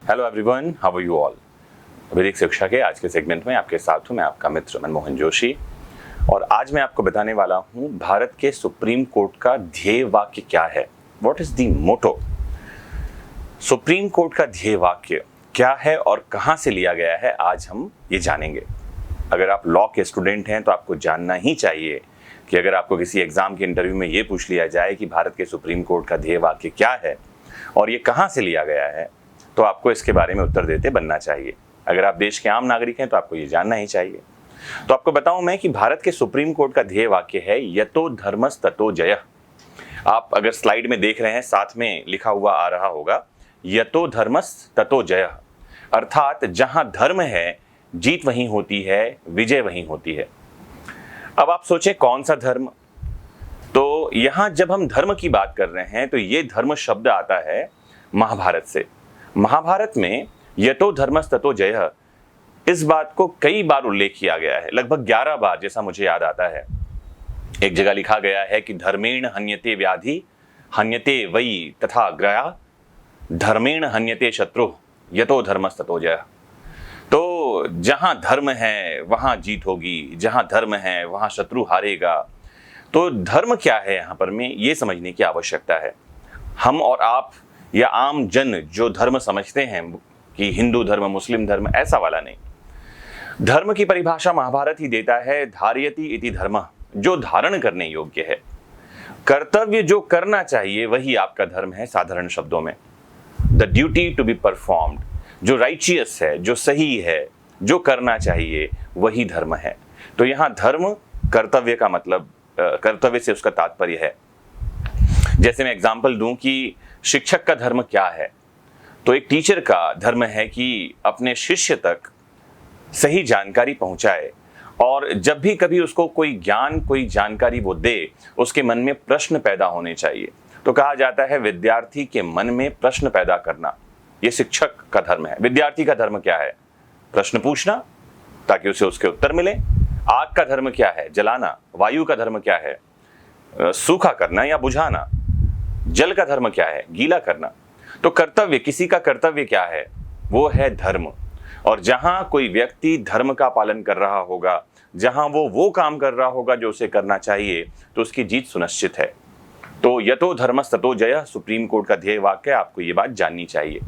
Hello everyone, how are you all. Vedic शिक्षा के आज के सेगमेंट में आपके साथ हूं मैं आपका मित्र मनमोहन जोशी। और आज मैं आपको बताने वाला हूं भारत के सुप्रीम कोर्ट का ध्येय वाक्य क्या है। What is the motto. Supreme court का ध्येय वाक्य क्या है और कहां से लिया गया है, आज हम ये जानेंगे। अगर आप लॉ के स्टूडेंट हैं तो आपको जानना ही चाहिए कि अगर आपको किसी एग्जाम के इंटरव्यू में ये पूछ लिया जाए कि भारत के सुप्रीम कोर्ट का ध्येय वाक्य क्या है और ये कहां से लिया गया है, तो आपको इसके बारे में उत्तर देते बनना चाहिए। अगर आप देश के आम नागरिक हैं तो आपको ये जानना ही चाहिए। तो आपको बताऊं मैं कि भारत के सुप्रीम कोर्ट का ध्येय वाक्य है यतो धर्मस् ततो जयः। आप अगर स्लाइड में देख रहे हैं, साथ में लिखा हुआ आ रहा होगा यतो धर्मस् ततो जयः, अर्थात जहां धर्म है जीत वहीं होती है, विजय वहीं होती है। अब आप सोचें कौन सा धर्म। तो यहां जब हम धर्म की बात कर रहे हैं तो ये धर्म शब्द आता है महाभारत से। महाभारत में यतो धर्मस् ततो जयः इस बात को कई बार उल्लेख किया गया है, लगभग 11 बार जैसा मुझे याद आता है। एक जगह लिखा गया है कि धर्मेण हन्यते व्याधि हन्यते वै तथा ग्रया धर्मेण हन्यते शत्रु यतो धर्मस् ततो जयः। तो जहां धर्म है वहां जीत होगी, जहां धर्म है वहां शत्रु हारेगा। तो धर्म क्या है यहां पर में ये समझने की आवश्यकता है। हम और आप या आम जन जो धर्म समझते हैं कि हिंदू धर्म, मुस्लिम धर्म, ऐसा वाला नहीं। धर्म की परिभाषा महाभारत ही देता है, धार्यति इति धर्मः, जो धारण करने योग्य है। कर्तव्य जो करना चाहिए वही आपका धर्म है। साधारण शब्दों में the duty to be performed, जो राइचियस है, जो सही है, जो करना चाहिए वही धर्म है। तो यहां धर्म कर्तव्य का मतलब, कर्तव्य से उसका तात्पर्य है। जैसे मैं एग्जांपल दूं कि शिक्षक का धर्म क्या है, तो एक टीचर का धर्म है कि अपने शिष्य तक सही जानकारी पहुंचाए, और जब भी कभी उसको कोई ज्ञान, कोई जानकारी वो दे, उसके मन में प्रश्न पैदा होने चाहिए। तो कहा जाता है विद्यार्थी के मन में प्रश्न पैदा करना, ये शिक्षक का धर्म है। विद्यार्थी का धर्म क्या है? प्रश्न पूछना ताकि उसे उसके उत्तर मिले। आग का धर्म क्या है? जलाना। वायु का धर्म क्या है? सूखा करना या बुझाना। जल का धर्म क्या है? गीला करना। तो कर्तव्य, किसी का कर्तव्य क्या है? वो है धर्म। और जहां कोई व्यक्ति धर्म का पालन कर रहा होगा, जहां वो काम कर रहा होगा जो उसे करना चाहिए, तो उसकी जीत सुनिश्चित है। तो यतो धर्मस् ततो जयः सुप्रीम कोर्ट का ध्येय वाक्य, आपको ये बात जाननी चाहिए।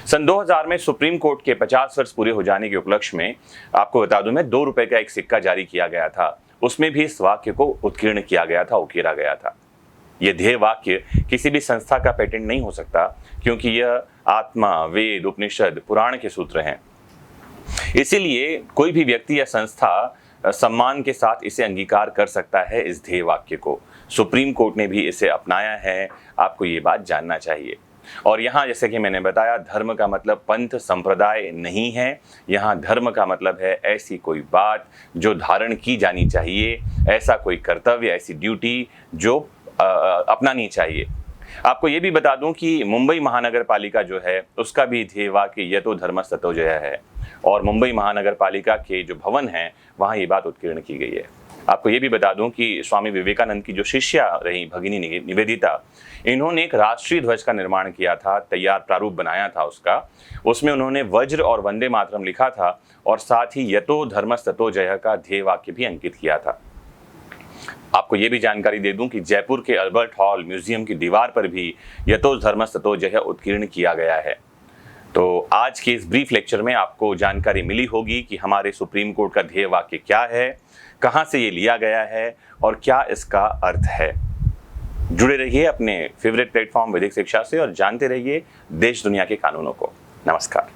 सन 2000 में सुप्रीम कोर्ट के 50 वर्ष पूरे हो जाने के उपलक्ष्य में आपको बता दूं मैं, 2 रुपए का एक सिक्का जारी किया गया था। उसमें भी इस वाक्य को उत्कीर्ण किया गया था, उकेरा गया था। यह ध्येय वाक्य किसी भी संस्था का पेटेंट नहीं हो सकता, क्योंकि यह आत्मा, वेद, उपनिषद, पुराण के सूत्र हैं। इसीलिए कोई भी व्यक्ति या संस्था सम्मान के साथ इसे अंगीकार कर सकता है, इस ध्येय वाक्य को। सुप्रीम कोर्ट ने भी इसे अपनाया है, आपको ये बात जानना चाहिए। और यहाँ जैसे कि मैंने बताया, धर्म का मतलब पंथ संप्रदाय नहीं है। यहाँ धर्म का मतलब है ऐसी कोई बात जो धारण की जानी चाहिए, ऐसा कोई कर्तव्य, ऐसी ड्यूटी जो अपनानी चाहिए। आपको ये भी बता दूं कि मुंबई महानगर पालिका जो है उसका भी ध्येय वाक्य यतो धर्मस् ततो जयः है, और मुंबई महानगर पालिका के जो भवन हैं वहाँ ये बात उत्कीर्ण की गई है। आपको ये भी बता दूं कि स्वामी विवेकानंद की जो शिष्या रही भगिनी निवेदिता, इन्होंने एक राष्ट्रीय ध्वज का निर्माण किया था, तैयार प्रारूप बनाया था उसका। उसमें उन्होंने वज्र और वंदे मातरम लिखा था, और साथ ही यतो धर्मस् ततो जयः का ध्येय वाक्य भी अंकित किया था। आपको ये भी जानकारी दे दूं कि जयपुर के अल्बर्ट हॉल म्यूजियम की दीवार पर भी यतो धर्मस् ततो जयः उत्कीर्ण किया गया है। तो आज के इस ब्रीफ लेक्चर में आपको जानकारी मिली होगी कि हमारे सुप्रीम कोर्ट का ध्येय वाक्य क्या है, कहां से ये लिया गया है और क्या इसका अर्थ है। जुड़े रहिए अपने फेवरेट प्लेटफॉर्म वैदिक शिक्षा से और जानते रहिए देश दुनिया के कानूनों को। नमस्कार।